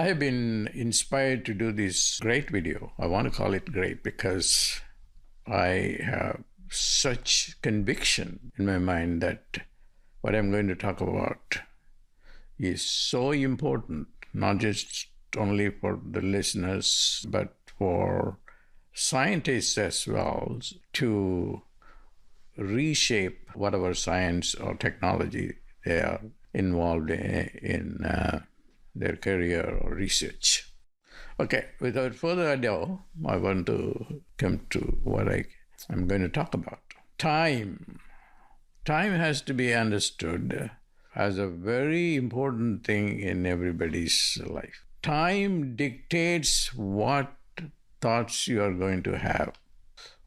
I have been inspired to do this great video. I want to call it great because I have such conviction in my mind that what I'm going to talk about is so important, not just only for the listeners, but for scientists as well, to reshape whatever science or technology they are involved in their career or research. Okay, without further ado, I want to come to what I'm going to talk about. Time. Time has to be understood as a very important thing in everybody's life. Time dictates what thoughts you are going to have,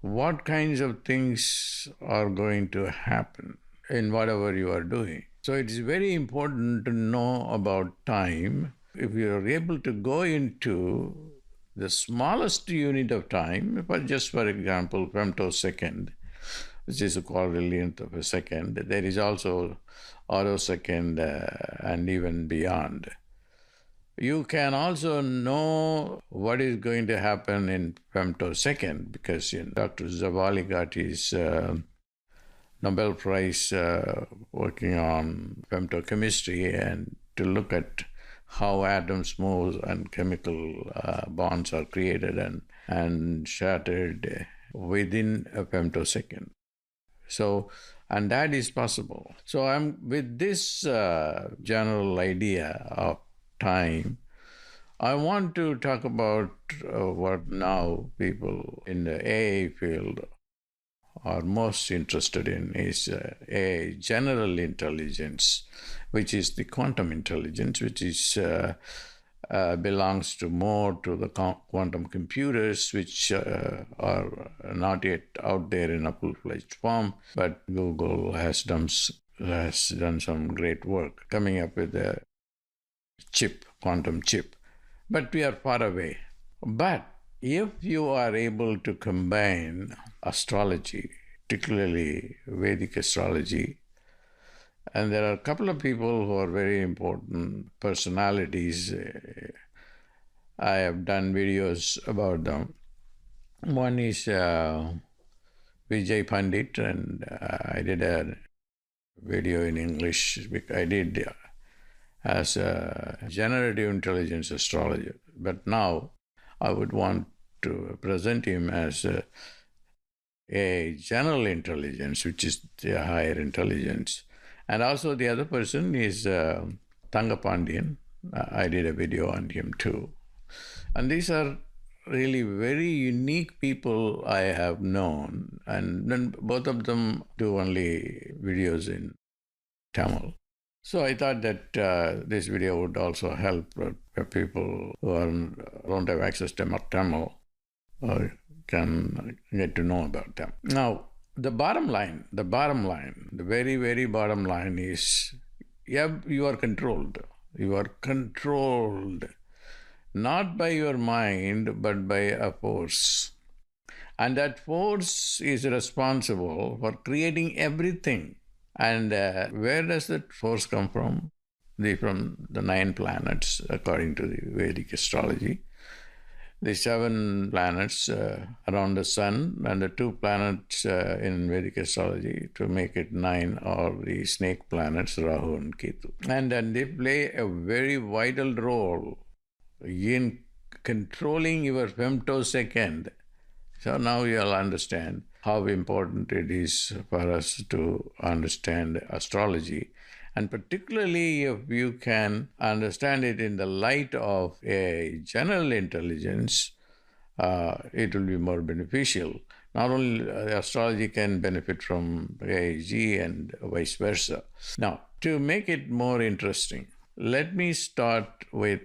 what kinds of things are going to happen in whatever you are doing. So it's very important to know about time. If you are able to go into the smallest unit of time, but just for example, femtosecond, which is a quadrillionth of a second, there is also attosecond and even beyond. You can also know what is going to happen in femtosecond because Dr. Zavali got his Nobel Prize working on femtochemistry and to look at how atoms move and chemical bonds are created and shattered within a femtosecond. So, and that is possible. So I'm with this general idea of time, I want to talk about what now people in the AI field are most interested in is AI general intelligence, which is the quantum intelligence, which is belongs to more to the quantum computers, which are not yet out there in a full-fledged form, but Google has done some great work coming up with a quantum chip. But we are far away. But if you are able to combine astrology, particularly Vedic astrology, and there are a couple of people who are very important personalities. I have done videos about them. One is Vijay Pundit, and I did a video in English. I did as a generative intelligence astrologer. But now I would want to present him as a general intelligence, which is the higher intelligence. And also the other person is Thangapandian. I did a video on him too. And these are really very unique people I have known. And then both of them do only videos in Tamil. So I thought that this video would also help people who don't have access to Tamil or can get to know about them. Now, the bottom line, the very, very bottom line is you are controlled. You are controlled not by your mind, but by a force. And that force is responsible for creating everything. And where does that force come from? From the 9 planets, according to the Vedic astrology. The 7 planets around the sun and the 2 planets in Vedic astrology to make it 9 are the snake planets, Rahu and Ketu. And then they play a very vital role in controlling your femtosecond. So now you'll understand how important it is for us to understand astrology. And particularly if you can understand it in the light of a general intelligence, it will be more beneficial. Not only astrology can benefit from AIG and vice versa. Now, to make it more interesting, let me start with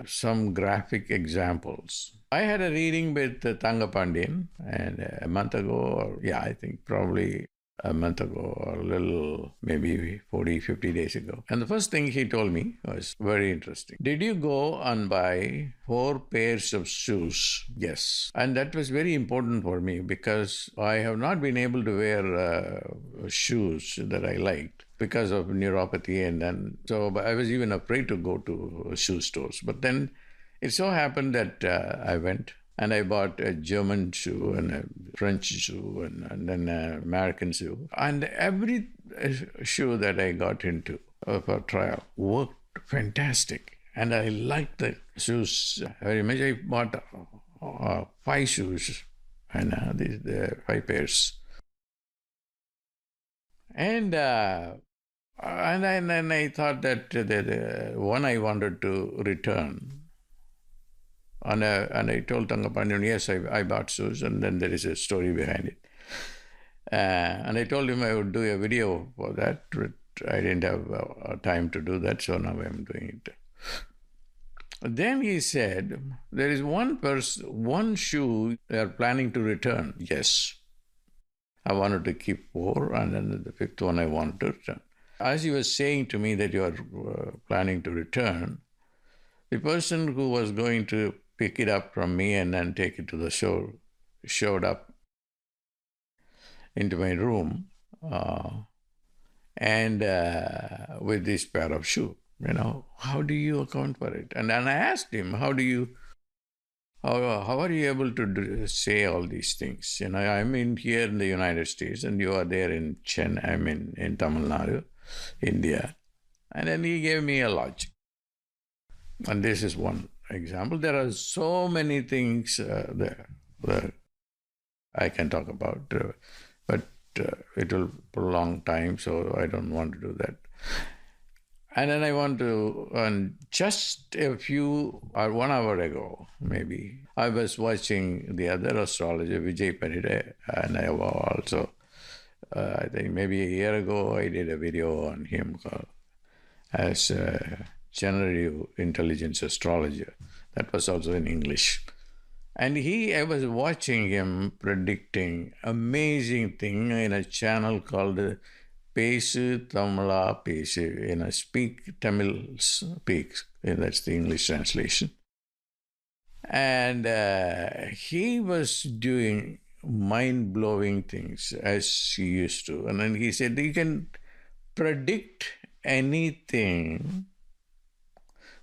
some graphic examples. I had a reading with Thangapandian and a month ago, I think probably a month ago or a little, maybe 40, 50 days ago. And the first thing he told me was very interesting. Did you go and buy 4 pairs of shoes? Yes. And that was very important for me because I have not been able to wear shoes that I liked because of neuropathy. And then, so I was even afraid to go to shoe stores. But then It so happened that I went and I bought a German shoe and a French shoe and then an American shoe. And every shoe that I got into for trial worked fantastic. And I liked the shoes very much. I bought 5 shoes and the 5 pairs. And then I thought that the one I wanted to return. And I told Thangapandian, yes, I bought shoes, and then there is a story behind it. And I told him I would do a video for that, but I didn't have time to do that, so now I'm doing it. Then he said, there is one shoe they are planning to return. Yes. I wanted to keep 4, and then the 5th one I wanted to return. As he was saying to me that you are planning to return, the person who was going to pick it up from me and then take it to the show showed up into my room and with this pair of shoes. How do you account for it? And then I asked him, how are you able to say all these things? I'm here in the United States and you are there in in Tamil Nadu, India. And then he gave me a logic. And this is one example. There are so many things there that I can talk about, but it will prolong time, so I don't want to do that. And then I want to, and just a few, or 1 hour ago, maybe, I was watching the other astrologer, Vijay Pundit, and I also, I think maybe a year ago, I did a video on him called as Generative Intelligence Astrologer. That was also in English. And I was watching him predicting amazing thing in a channel called Pesu Tamila Pesu, Speak Tamil Speak, that's the English translation. And he was doing mind-blowing things as he used to. And then he said, you can predict anything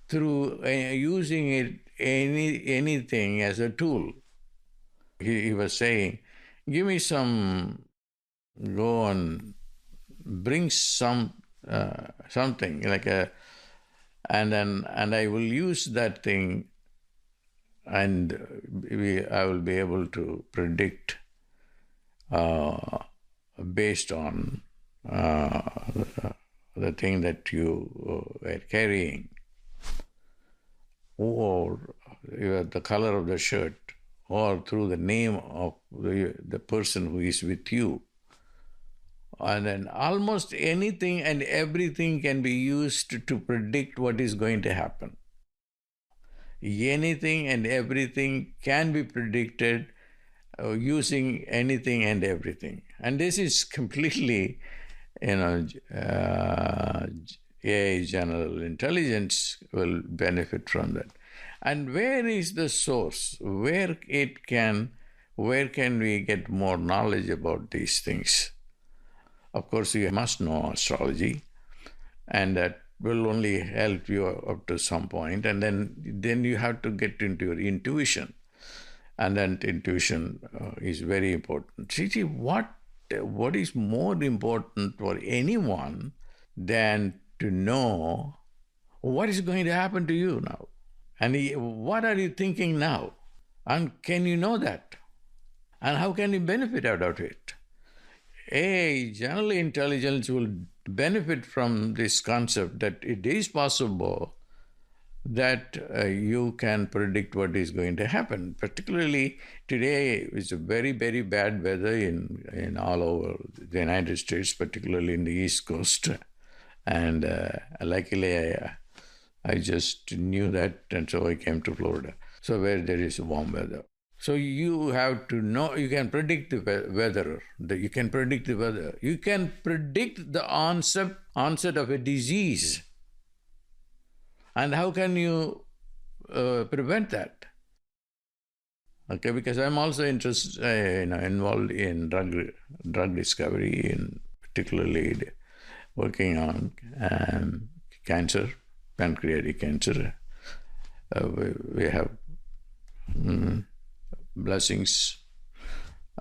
through using anything as a tool. He was saying, give me go and bring something and I will use that thing and I will be able to predict based on the thing that you were carrying, or the color of the shirt, or through the name of the person who is with you. And then almost anything and everything can be used to predict what is going to happen. Anything and everything can be predicted using anything and everything. And this is completely, AI general intelligence will benefit from that. And where is the source? Where can we get more knowledge about these things? Of course, you must know astrology, and that will only help you up to some point. And then you have to get into your intuition, and then intuition is very important. See, what is more important for anyone than to know what is going to happen to you now, and what are you thinking now, and can you know that, and how can you benefit out of it? General intelligence will benefit from this concept that it is possible that you can predict what is going to happen. Particularly today, it's a very, very bad weather in all over the United States, particularly in the East Coast. And luckily, I just knew that, and so I came to Florida. So where there is warm weather. So you have to know, you can predict the weather. You can predict the weather. You can predict the onset of a disease. And how can you prevent that? Okay, because I'm also involved in drug discovery, and particularly working on cancer, pancreatic cancer, we have blessings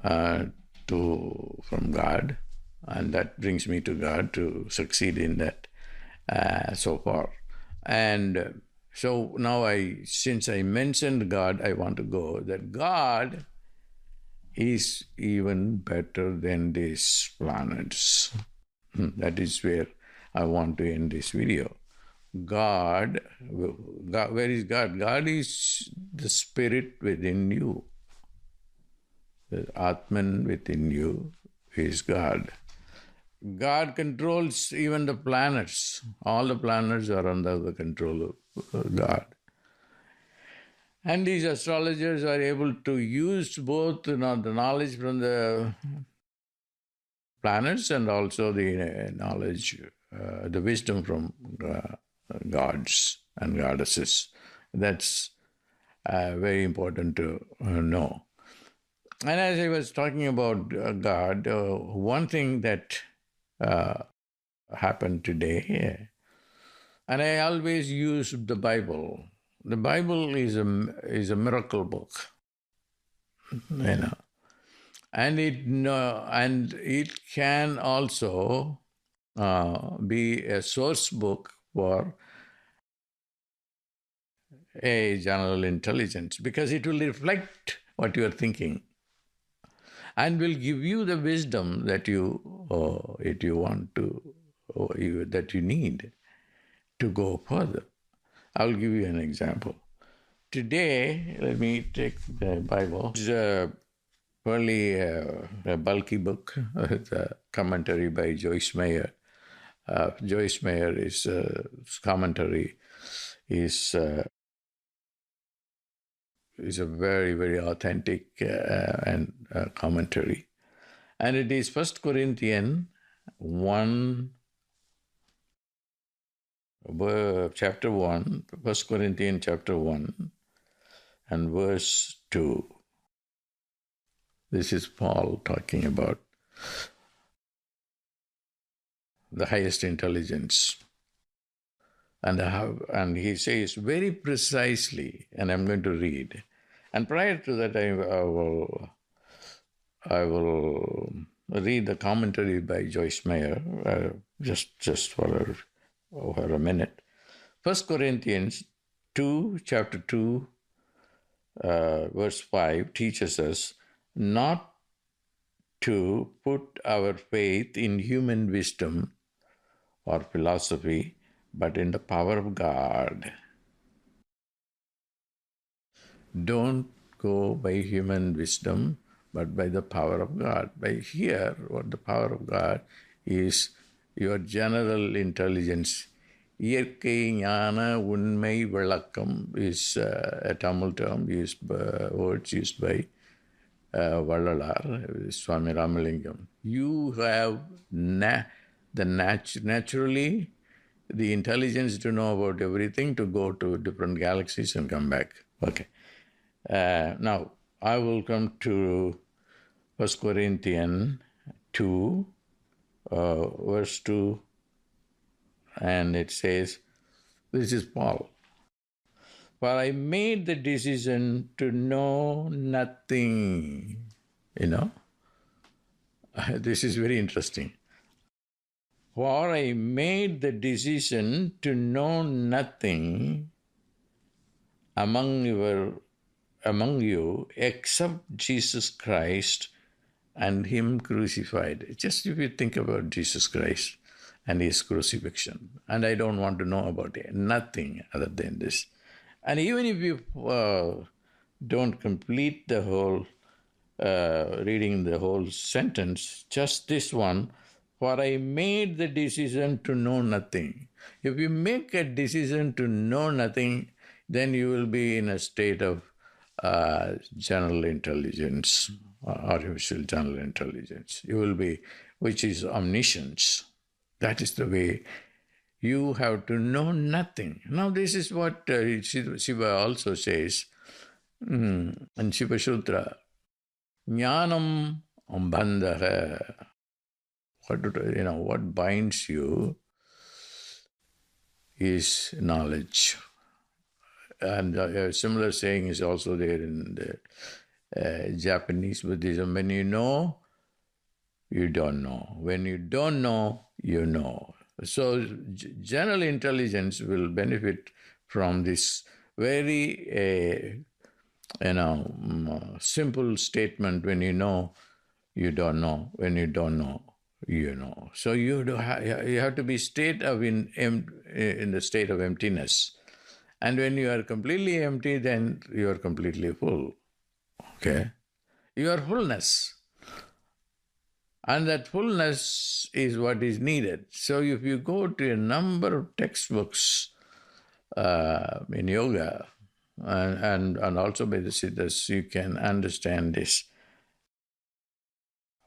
from God, and that brings me to God to succeed in that so far. And so now since I mentioned God, I want to go that God is even better than these planets. That is where I want to end this video. God, where is God? God is the spirit within you. The Atman within you is God. God controls even the planets. All the planets are under the control of God. And these astrologers are able to use both the knowledge from the planets and also the knowledge, the wisdom from gods and goddesses. That's very important to know. And as I was talking about God, one thing that happened today, and I always use the Bible. The Bible is a miracle book, and it can also be a source book for a general intelligence, because it will reflect what you are thinking and will give you the wisdom that you want to, that you need to go further. I'll give you an example. Today, let me take the Bible. It's a fairly bulky book with a commentary by Joyce Meyer. Joyce Meyer's commentary is a very, very authentic and commentary. And it is 1 Corinthians 1, chapter 1, 1 Corinthians chapter 1 and verse 2. This is Paul talking about the highest intelligence. And he says very precisely, and I'm going to read. And prior to that, I will read the commentary by Joyce Meyer, just for a minute. 1 Corinthians 2, chapter 2, verse 5 teaches us not to put our faith in human wisdom or philosophy, but in the power of God. Don't go by human wisdom, but by the power of God. By here, what the power of God is your general intelligence. இயற்கை ஞான உண்மை விளக்கம் is a Tamil term words used by Vallalar, Swami Ramalingam. You have naturally the intelligence to know about everything, to go to different galaxies and come back. Okay. Now, I will come to 1 Corinthians 2, verse 2, and it says, this is Paul. For I made the decision to know nothing. This is very interesting. For I made the decision to know nothing among you except Jesus Christ and Him crucified. Just if you think about Jesus Christ and His crucifixion, and I don't want to know about it, nothing other than this. And even if you don't complete the whole reading the whole sentence, just this one, for I made the decision to know nothing. If you make a decision to know nothing, then you will be in a state of general intelligence, artificial general intelligence. You will be, which is omniscience. That is the way. You have to know nothing. Now, this is what Shiva also says in Shiva Sutra. Jnanam bandhaha. What binds you is knowledge. And a similar saying is also there in the Japanese Buddhism. When you know, you don't know. When you don't know, you know. So general intelligence will benefit from this very, simple statement: when you know, you don't know. When you don't know, you know. So you have to be in the state of emptiness. And when you are completely empty, then you are completely full. Okay? You are fullness. And that fullness is what is needed. So if you go to a number of textbooks in yoga and also by the siddhas, you can understand this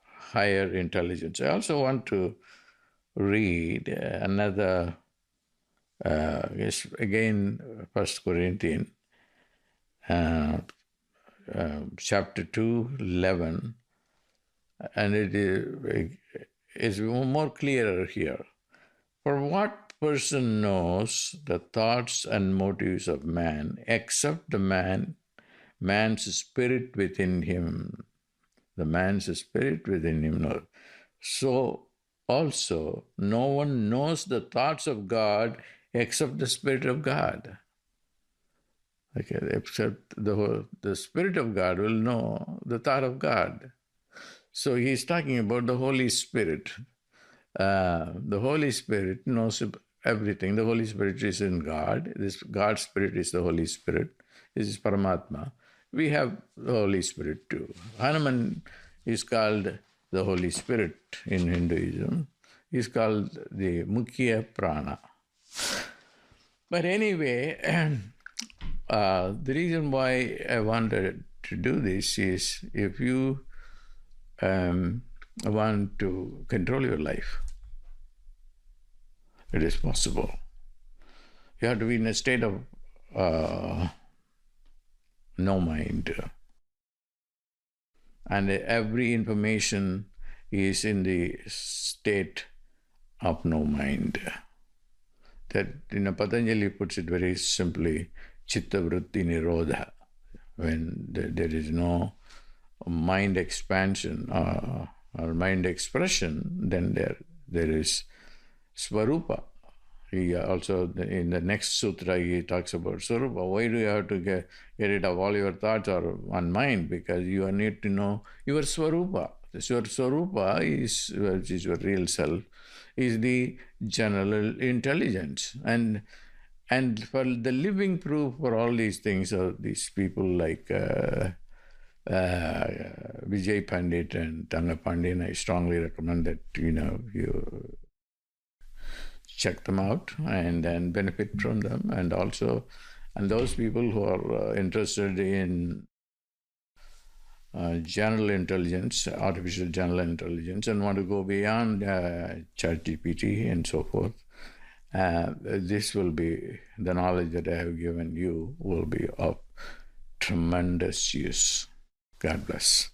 higher intelligence. I also want to read another, again, 1 Corinthians, chapter 2, 11, and it is more clearer here. For what person knows the thoughts and motives of man except man's spirit within him? The man's spirit within him knows. So also, no one knows the thoughts of God except the Spirit of God. Okay, except the Spirit of God will know the thought of God. So he's talking about the Holy Spirit. The Holy Spirit knows everything. The Holy Spirit is in God. This God's Spirit is the Holy Spirit. This is Paramatma. We have the Holy Spirit too. Hanuman is called the Holy Spirit in Hinduism. He's called the Mukhya Prana. But anyway, the reason why I wanted to do this is if you want to control your life, it is possible. You have to be in a state of no mind. And every information is in the state of no mind. That, Patanjali puts it very simply, chitta vritti nirodha. When there is no mind expansion or mind expression, then there is svarupa. He also, in the next sutra, he talks about Swarupa. Why do you have to get rid of all your thoughts or one mind? Because you need to know your Swarupa. Your Swarupa which is your real self, is the general intelligence. And for the living proof for all these things are these people like Vijay Pundit and Thangapandian. I strongly recommend that you check them out and then benefit from them. And those people who are interested in general intelligence, artificial general intelligence, and want to go beyond ChatGPT and so forth, this will be, the knowledge that I have given you will be of tremendous use. God bless.